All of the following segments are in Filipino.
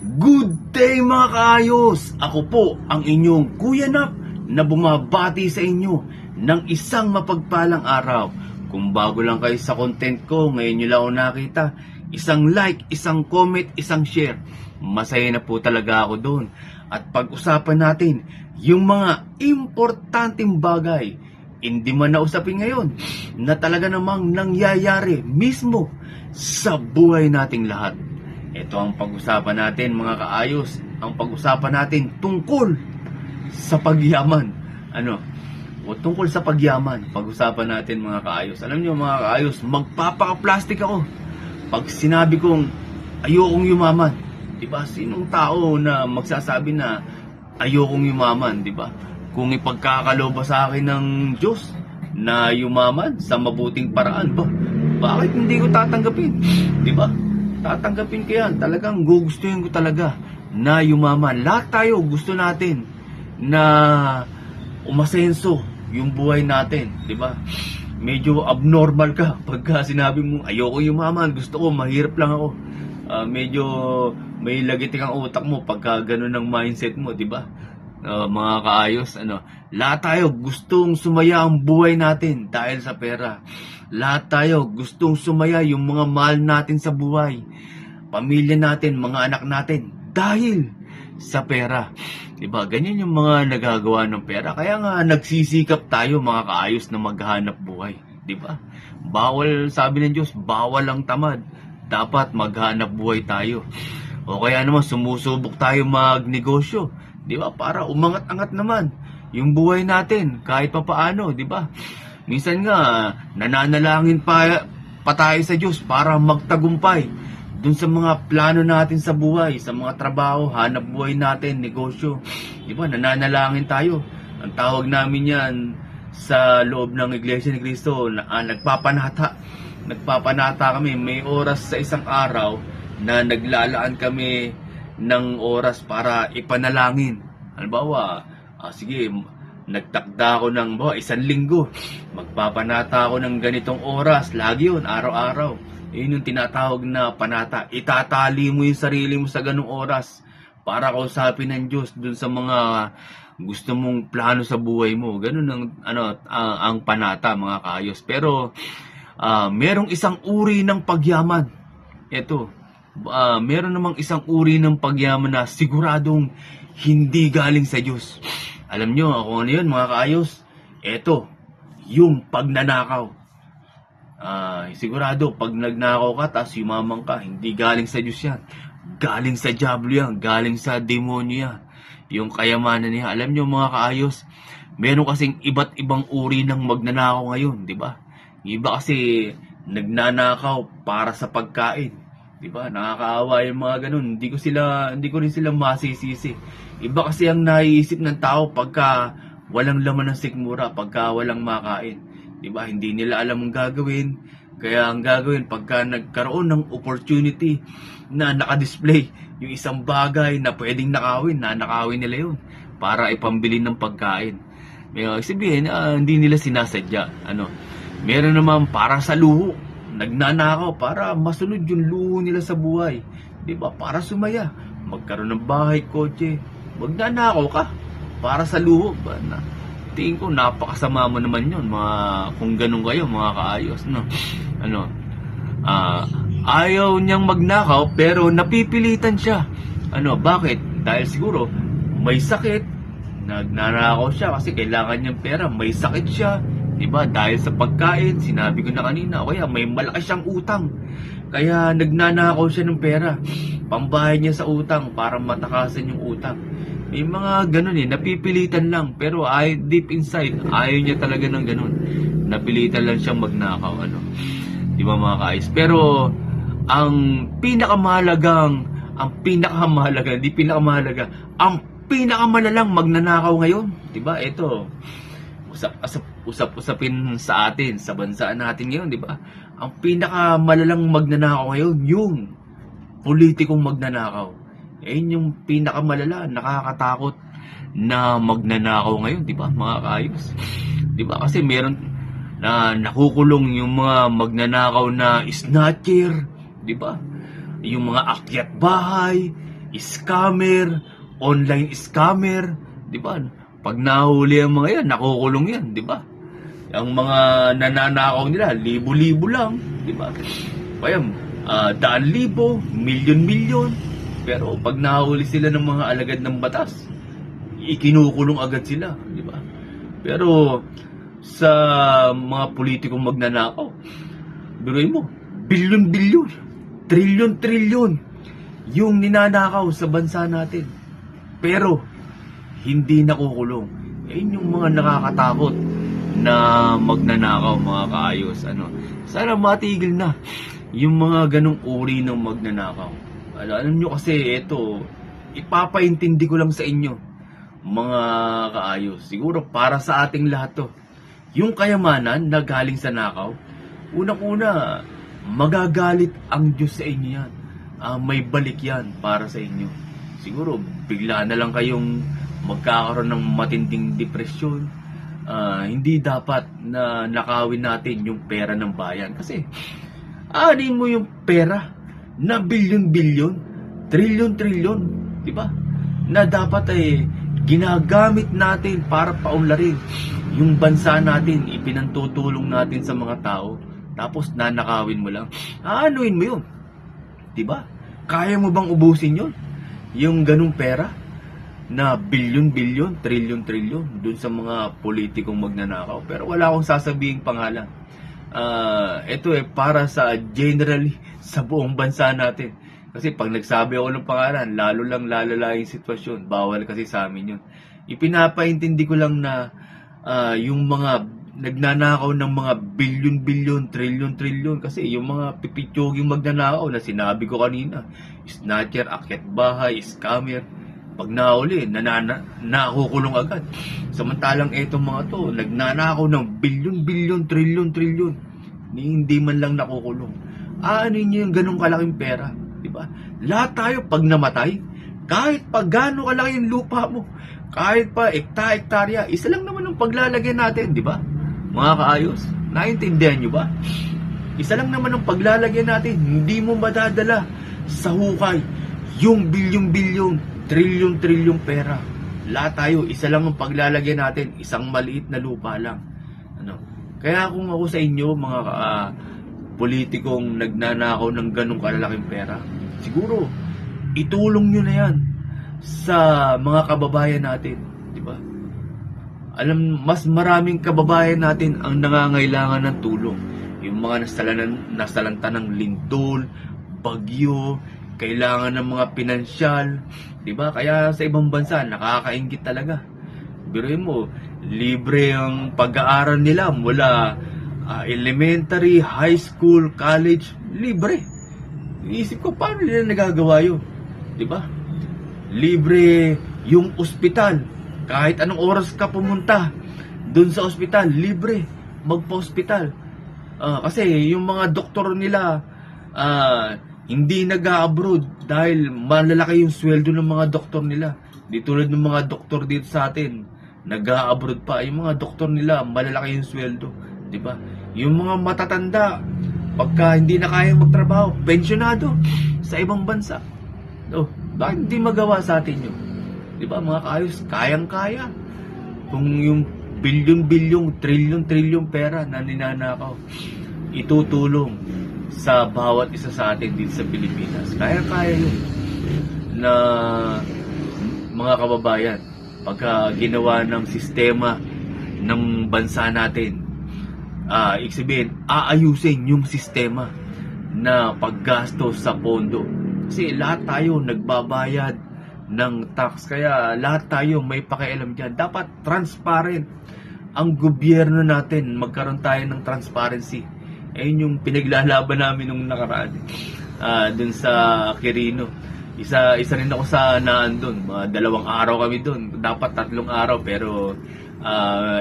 Good day mga kaayos! Ako po ang inyong Kuya Nap na bumabati sa inyo ng isang mapagpalang araw. Kung bago lang kayo sa content ko, ngayon nyo lang ako nakita, isang like, isang comment, isang share. Masaya na po talaga ako doon. At pag-usapan natin yung mga importanteng bagay, hindi man nausapin ngayon, na talaga namang nangyayari mismo sa buhay nating lahat. Ito ang pag-usapan natin mga kaayos. Ang pag-usapan natin tungkol sa pagyaman. Tungkol sa pagyaman. Pag-usapan natin mga kaayos. Alam niyo mga kaayos, magpapaka-plastic ako pag sinabi kong ayokong yumaman. Diba? Sinong tao na magsasabi na ayokong yumaman, diba? Kung ipagkakaloba sa akin ng Diyos na yumaman sa mabuting paraan, bakit hindi ko tatanggapin? Diba? Tatanggapin ko yan. Talagang gugustuhin ko talaga na yumaman. Lahat tayo gusto natin na umasenso yung buhay natin, di ba? Medyo abnormal ka pagka sinabi mo ayoko yumaman, gusto ko mahirap lang ako. Medyo may lagitik ang utak mo pagka ganun ang mindset mo, di ba? Mga kaayos, lahat tayo gustong sumaya ang buhay natin dahil sa pera. Lahat tayo gustong sumaya yung mga mahal natin sa buhay, pamilya natin, mga anak natin dahil sa pera. Diba? Ganyan yung mga nagagawa ng pera. Kaya nga nagsisikap tayo mga kaayos na maghanap buhay. Diba? Bawal, sabi ng Diyos, bawal ang tamad. Dapat maghanap buhay tayo. O kaya naman sumusubok tayo magnegosyo. Diba? Para umangat-angat naman yung buhay natin kahit pa paano. Diba? Minsan nga, nananalangin pa tayo sa Diyos para magtagumpay dun sa mga plano natin sa buhay, sa mga trabaho, hanap buhay natin, negosyo. Diba? Nananalangin tayo. Ang tawag namin yan sa loob ng Iglesia ni Cristo, nagpapanata. Nagpapanata kami. May oras sa isang araw na naglalaan kami ng oras para ipanalangin. Halimbawa, sige, nagtakda ako ng 1 linggo. Magpapanata ako ng ganitong oras. Lagi yun, araw-araw. Yun yung tinatawag na panata. Itatali mo yung sarili mo sa ganung oras para kausapin ng Diyos dun sa mga gusto mong plano sa buhay mo. Ganun ang panata mga kaayos. Pero merong isang uri ng pagyaman. Ito, meron namang isang uri ng pagyaman na siguradong hindi galing sa Diyos. Alam nyo kung ano yun mga kaayos? Ito, yung pagnanakaw. Sigurado, pag nagnakaw ka, tapos yumamang ka, hindi galing sa Diyos yan. Galing sa diablo yan, galing sa demonyo yan. Yung kayamanan niya. Alam nyo mga kaayos, meron kasing iba't ibang uri ng magnanakaw ngayon, di ba? Iba kasi nagnanakaw para sa pagkain. Di ba? Nakakaawa yung mga ganun. Hindi ko rin sila masisisi. Iba kasi ang naiisip ng tao pagka walang laman ng sikmura, pagka walang makain. Diba? Hindi nila alam ang gagawin. Kaya ang gagawin pagka nagkaroon ng opportunity na nakadisplay yung isang bagay na pwedeng nakawin, nakawin nila yun para ipambili ng pagkain. May sabihin, hindi nila sinasadya. Meron naman para sa luho. Nagnanakaw para masunod yung luho nila sa buhay. Diba? Para sumaya. Magkaroon ng bahay, kotse. Magnanakaw ka para sa luho. Tingin ko napakasama mo naman yun kung ganun kayo mga kaayos, no? Ayaw niyang magnakaw pero napipilitan siya. Bakit? Dahil siguro may sakit, nagnanakaw siya kasi kailangan niyang pera. May sakit siya, diba? Dahil sa pagkain, sinabi ko na kanina, kaya may malaki siyang utang. Kaya nagnanakaw siya ng pera, pambayad niya sa utang para matakasan yung utang. May mga ganun napipilitan lang. Pero deep inside, ayaw niya talaga ng ganun. Napilitan lang siyang magnakaw. Di ba mga kaayos? Pero, ang pinakamalalang magnanakaw ngayon. Di ba? Ito, usap-usapin sa atin, sa bansa natin ngayon, di ba? Ang pinakamalalang magnanakaw ngayon, yung politikong magnanakaw. Yung pinakamalala, nakakatakot na magnanakaw ngayon, di ba mga kaayos? Di ba kasi meron na nakukulong yung mga magnanakaw na snatcher, di ba? Yung mga akyat bahay, scammer, online scammer, di ba? Pag nahuli ang mga yan, nakukulong yan, di ba? Ang mga nananakaw nila, libo-libo lang, di ba? Kaya, daan libo, milyon-milyon. Pero pag nahuli sila ng mga alagad ng batas, ikinukulong agad sila, di ba? Pero sa mga politikong magnanakaw, biruin mo, bilyon-bilyon, trilyon-trilyon yung ninanakaw sa bansa natin. Pero hindi nakukulong. Ayun yung mga nakakatakot na magnanakaw, mga kaayos. Sana matigil na yung mga ganong uri ng magnanakaw. Alam nyo kasi ito, ipapaintindi ko lang sa inyo, mga kaayos. Siguro para sa ating lahat to. Yung kayamanan na galing sa nakaw, unang-una, magagalit ang Diyos sa inyo yan. May balik yan para sa inyo. Siguro, bigla na lang kayong magkakaroon ng matinding depresyon. Hindi dapat na nakawin natin yung pera ng bayan. Kasi, aanin mo yung pera na bilyon-bilyon, trilyon-trilyon, di ba? Na dapat ay ginagamit natin para paunlarin yung bansa natin, ipinantutulong natin sa mga tao, tapos nanakawin mo lang. Aanuin mo yun, di ba? Kaya mo bang ubusin yun? Yung ganung pera na bilyon-bilyon, trilyon-trilyon dun sa mga politikong magnanakaw. Pero wala akong sasabihin pangalan. Ito para sa generally sa buong bansa natin. Kasi pag nagsabi ako ng pangalan, lalo lang lalala yung sitwasyon. Bawal kasi sa amin yun. Ipinapaintindi ko lang na yung mga nagnanakaw ng mga bilyon-bilyon, trilyon-trilyon. Kasi yung mga pipitsuging magnanakaw na sinabi ko kanina, snatcher, akyat bahay, scammer, pag nahuli, nakukulong agad. Samantalang etong mga to, nagnanakaw ng bilyon-bilyon, trilyon-trilyon, hindi man lang nakukulong. Ano nyo yung ganong kalaking pera? Diba? Lahat tayo pag namatay, kahit pa gaano kalaki yung lupa mo, kahit pa ekta-ektarya, isa lang naman ang paglalagyan natin, di ba? Mga kaayos, naintindihan nyo ba? Isa lang naman ang paglalagyan natin, hindi mo madadala sa hukay yung bilyong-bilyong, trilyon-trilyong pera. Lahat tayo, isa lang ang paglalagyan natin, isang maliit na lupa lang. Kaya kung ako sa inyo, mga politikong nagnanakaw ng ganong kalalaking pera, siguro, itulong nyo na yan sa mga kababayan natin, di ba? Mas maraming kababayan natin ang nangangailangan ng tulong. Yung mga nasalanta ng lindol, bagyo, kailangan ng mga pinansyal, di ba? Kaya sa ibang bansa, nakakaingit talaga. Biruin mo, libre ang pag-aaral nila mula elementary, high school, college, libre. Iisip ko, paano nila nagagawa yun? Di ba? Libre yung ospital. Kahit anong oras ka pumunta dun sa ospital, libre magpa-ospital. Kasi yung mga doktor nila hindi nag-a-abroad dahil malalaki yung sweldo ng mga doktor nila. Di tulad ng mga doktor dito sa atin, nag-a-abroad pa. Yung mga doktor nila, malalaki yung sweldo. Di ba? Yung mga matatanda, pagka hindi na kayang magtrabaho, pensyonado sa ibang bansa. Bakit hindi magawa sa atin yun? Di ba mga kaayos, kayang-kaya. Kung yung bilyon-bilyong, trilyon-trilyong pera na ninanakaw, itutulong sa bawat isa sa atin dito sa Pilipinas. Kaya-kaya yun na mga kababayan, pagka ginawa ng sistema ng bansa natin, ibig sabihin, aayusin yung sistema na paggasto sa pondo. Kasi lahat tayo nagbabayad ng tax, kaya lahat tayo may pakialam dyan. Dapat transparent ang gobyerno natin, magkaroon tayo ng transparency. Ayun yung pinaglalaban namin nung nakaraan dun sa Quirino. Isa rin ako sa naandun, 2 araw kami dun, dapat 3 araw, pero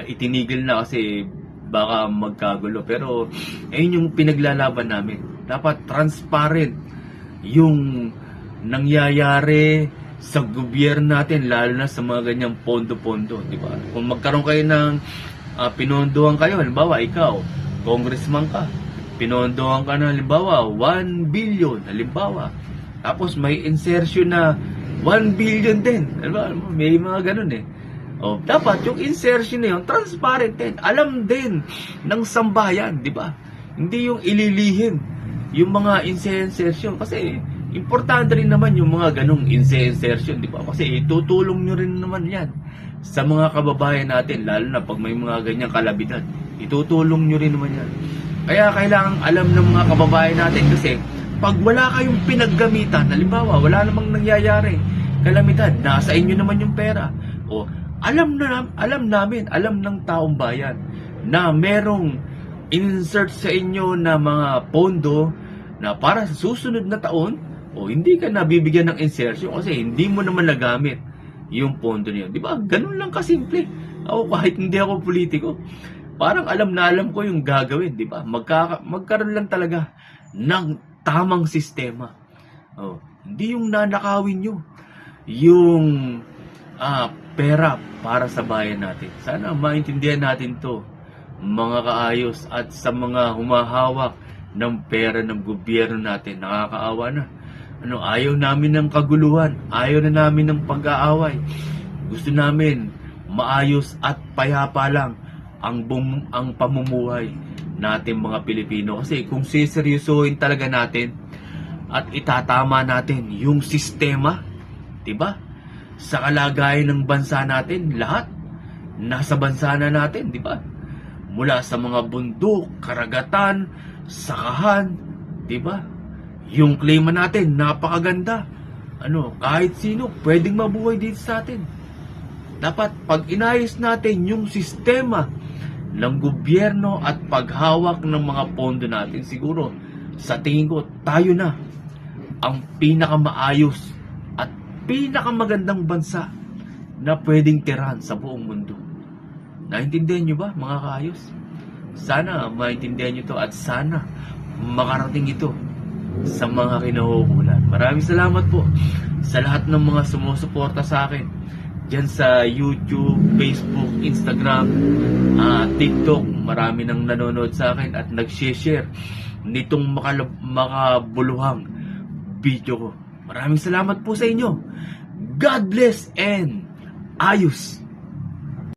itinigil na kasi baka magkagulo. Pero ayun yung pinaglalaban namin, dapat transparent yung nangyayari sa gobyerno natin, lalo na sa mga ganyang pondo-pondo, di ba? Kung magkaroon kayo ng pinondohan kayo, halimbawa ikaw, congressman ka, pinondohan ka na halimbawa 1 billion, halimbawa, tapos may insertion na 1 billion din. Diba? May mga ganun eh. Dapat yung insertion na yun, transparent din. Alam din ng sambayan, di ba? Hindi yung ililihim yung mga insertion. Kasi importante rin naman yung mga ganung insertion, di ba? Kasi itutulong nyo rin naman yan sa mga kababayan natin, lalo na pag may mga ganyang kalabidad. Itutulong nyo rin naman yan. Kaya kailangan alam ng mga kababayan natin kasi pag wala kayong pinaggamitan, halimbawa, wala namang nangyayari, kalamidad, nasa inyo naman yung pera. Alam namin, alam ng taong bayan na merong insert sa inyo na mga pondo na para sa susunod na taon, hindi ka nabibigyan ng insertion kasi hindi mo naman nagamit yung pondo niyo. Di ba? Ganun lang kasimple. Ako kahit hindi ako politiko, parang alam na alam ko yung gagawin, di ba? Magkaroon lang talaga ng tamang sistema. Hindi yung nanakawin nyo yung pera para sa bayan natin. Sana maintindihan natin to, mga kaayos, at sa mga humahawak ng pera ng gobyerno natin. Nakakaawa na. Ayaw namin ng kaguluhan. Ayaw na namin ng pag-aaway. Gusto namin maayos at payapa lang ang pamumuhay natin mga Pilipino. Kasi kung siseryosohin talaga natin at itatama natin yung sistema, diba? Sa kalagayan ng bansa natin, lahat nasa bansa na natin, diba? Mula sa mga bundok, karagatan, sakahan, diba? Yung klima natin, napakaganda. Kahit sino, pwedeng mabuhay dito sa atin. Dapat pag inayos natin yung sistema ng gobyerno at paghawak ng mga pondo natin, siguro sa tingin ko tayo na ang pinakamaayos at pinakamagandang bansa na pwedeng tirahan sa buong mundo. Naintindihan nyo ba mga kaayos? Sana maintindihan nyo to at sana makarating ito sa mga kinahukulan. Maraming salamat po sa lahat ng mga sumusuporta sa akin dyan sa YouTube, Facebook, Instagram, TikTok. Marami nang nanonood sa akin at nag-share nitong makabuluhang video ko. Maraming salamat po sa inyo. God bless and ayos!